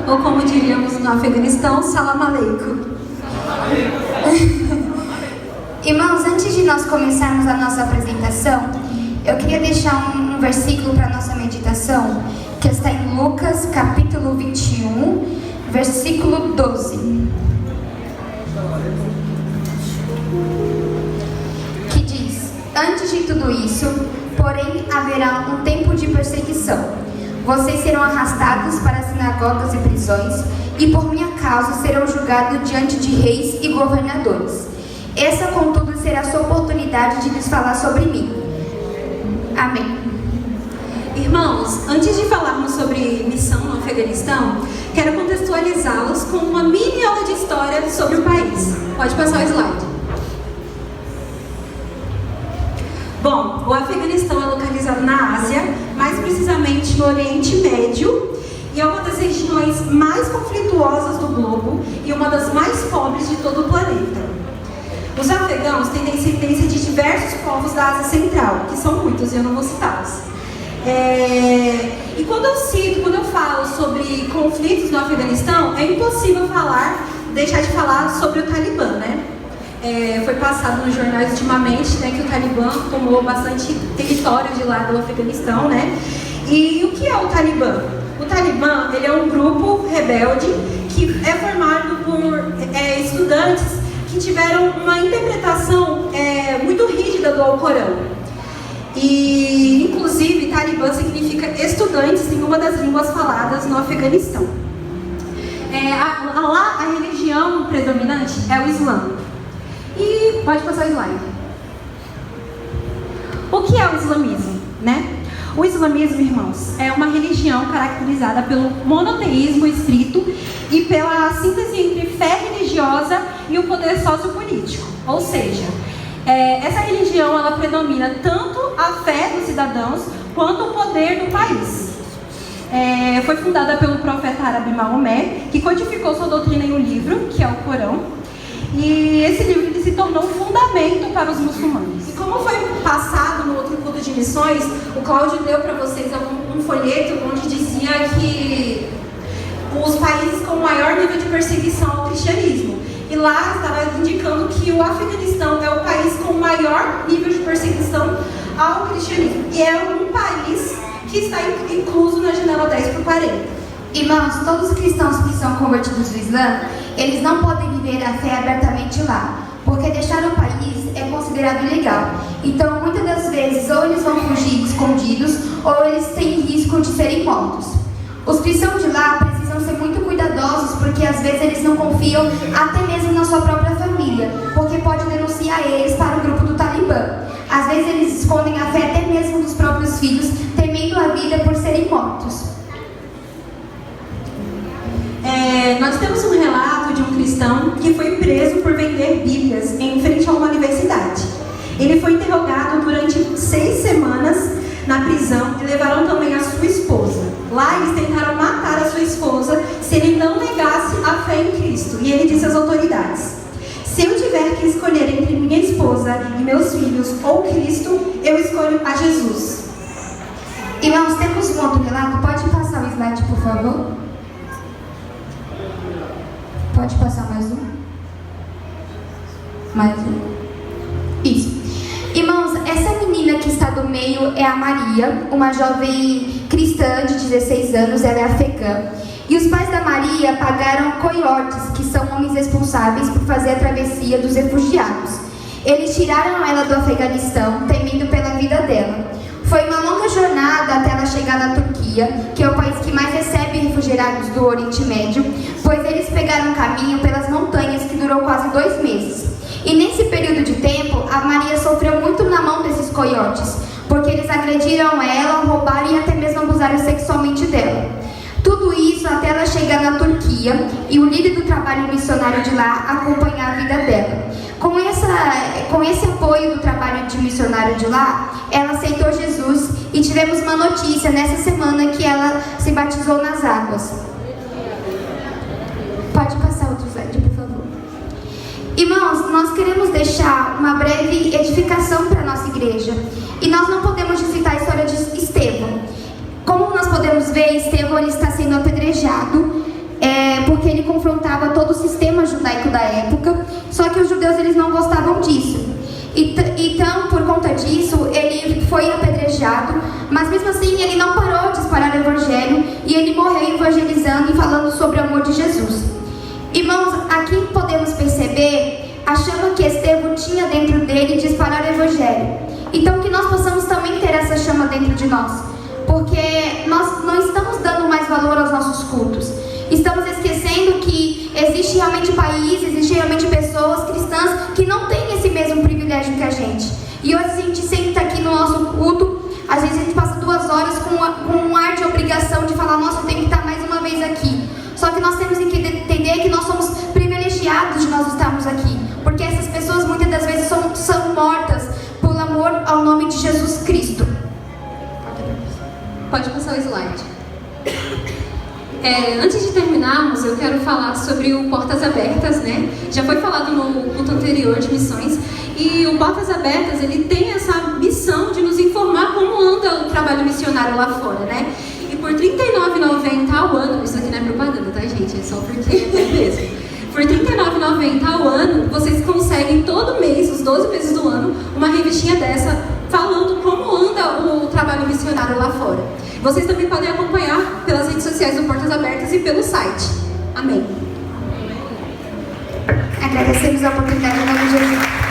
ou como diríamos no Afeganistão, Salam Aleikum. Irmãos, antes de nós começarmos a nossa apresentação, eu queria deixar um versículo para a nossa meditação, que está em Lucas, capítulo 21, versículo 12. Que diz: antes de tudo isso, porém, haverá um tempo de perseguição. Vocês serão arrastados para as sinagogas e prisões, e por minha causa serão julgados diante de reis e governadores. Essa, contudo, será a sua oportunidade de lhes falar sobre mim. Amém. Irmãos, antes de falarmos sobre missão no Afeganistão, quero contextualizá-los com uma mini aula de história sobre o país. Pode passar o slide. Bom, o Afeganistão é localizado na Ásia, mais precisamente no Oriente Médio, e é uma das regiões mais conflituosas do globo e uma das mais pobres de todo o planeta. Os afegãos têm descendência de diversos povos da Ásia Central, que são muitos e eu não vou citá-los. E quando eu falo sobre conflitos no Afeganistão, é impossível deixar de falar sobre o Talibã, né? Foi passado nos jornais ultimamente, né, que o Talibã tomou bastante território de lá do Afeganistão, né? E o que é o Talibã? O Talibã, ele é um grupo rebelde que é formado por estudantes que tiveram uma interpretação muito rígida do Alcorão. E, inclusive, Talibã significa estudantes em uma das línguas faladas no Afeganistão. Lá, a religião predominante é o Islã. E pode passar o slide. O que é o islamismo, né? O islamismo, irmãos, é uma religião caracterizada pelo monoteísmo estrito e pela síntese entre fé religiosa e o poder sociopolítico. Ou seja, essa religião ela predomina tanto a fé dos cidadãos quanto o poder do país. Foi fundada pelo profeta árabe Maomé, que codificou sua doutrina em um livro, que é o Corão. E esse livro ele se tornou um fundamento para os muçulmanos. E como foi passado no outro culto de missões, o Cláudio deu para vocês um folheto onde dizia que os países com maior nível de perseguição ao cristianismo. E lá estava indicando que o Afeganistão é o país com maior nível de perseguição ao cristianismo. E é um país que está incluso na janela 10 por 40. Irmãos, todos os cristãos que são convertidos do Islã, eles não podem viver a fé abertamente lá, porque deixar o país é considerado ilegal. Então, muitas das vezes, ou eles vão fugir escondidos, ou eles têm risco de serem mortos. Os cristãos de lá precisam ser muito cuidadosos, porque às vezes eles não confiam até mesmo na sua própria família, porque pode denunciar eles para o grupo do Talibã. Às vezes eles escondem a fé até mesmo dos próprios filhos, temendo a vida por serem mortos. Nós temos um relato de um cristão que foi preso por vender bíblias em frente a uma universidade. Ele foi interrogado durante 6 semanas na prisão e levaram também a sua esposa. Lá eles tentaram matar a sua esposa se ele não negasse a fé em Cristo. E ele disse às autoridades: se eu tiver que escolher entre minha esposa e meus filhos ou Cristo, eu escolho a Jesus. Irmãos, temos um outro relato. Pode passar o slide, por favor? Pode passar mais um? Mais um? Isso. Irmãos, essa menina que está do meio é a Maria, uma jovem cristã de 16 anos, ela é afegã. E os pais da Maria pagaram coiotes, que são homens responsáveis por fazer a travessia dos refugiados. Eles tiraram ela do Afeganistão, temendo pela vida dela. Foi uma longa jornada até ela chegar na Turquia, que é o país que mais recebe refugiados do Oriente Médio, pois eles pegaram um caminho pelas montanhas que durou quase 2 meses. E nesse período de tempo, a Maria sofreu muito na mão desses coiotes, porque eles agrediram ela, roubaram e até mesmo abusaram sexualmente dela. Tudo isso até ela chegar na Turquia e o líder do trabalho missionário de lá acompanhar a vida dela. Com esse apoio do trabalho de missionário de lá, ela aceitou Jesus e tivemos uma notícia nessa semana que ela se batizou nas águas. Pode passar outro slide, por favor. Irmãos, nós queremos deixar uma breve edificação para a nossa igreja. E nós não podemos citar a história de Estevão. Como nós podemos ver, Estevão ele está sendo apedrejado porque ele confrontava todo o sistema judaico da época, só que os judeus eles não gostavam disso. Então, por conta disso, ele foi apedrejado, mas mesmo assim ele não parou de espalhar o evangelho e ele morreu evangelizando e falando sobre o amor de Jesus. Irmãos, aqui podemos perceber a chama que Estevão tinha dentro dele de espalhar o evangelho. Então que nós possamos também ter essa chama dentro de nós, porque nós não estamos dando mais valor aos nossos cultos. Estamos esquecendo que existe realmente país, existe realmente pessoas cristãs que não têm esse mesmo privilégio que a gente. E hoje a gente senta aqui no nosso culto, às vezes a gente passa 2 horas com um ar de obrigação de falar, nossa, eu tenho que estar mais uma vez aqui. Só que nós temos que entender que nós somos privilegiados de nós estarmos aqui, porque essas pessoas muitas das vezes são mortas por amor ao nome de Jesus Cristo. Pode passar o slide. Antes de terminarmos, eu quero falar sobre o Portas Abertas, né? Já foi falado no culto anterior de missões. E o Portas Abertas, ele tem essa missão de nos informar como anda o trabalho missionário lá fora, né? E por R$ 39,90 ao ano, isso aqui não é propaganda, tá, gente? É só porque é mesmo. Por R$ 39,90 ao ano, vocês conseguem todo mês, os 12 meses do ano, uma revistinha dessa falando como anda o trabalho missionário lá fora. Vocês também podem acompanhar pelas redes sociais do Portas Abertas e pelo site. Amém. Agradecemos a oportunidade em nome de Jesus.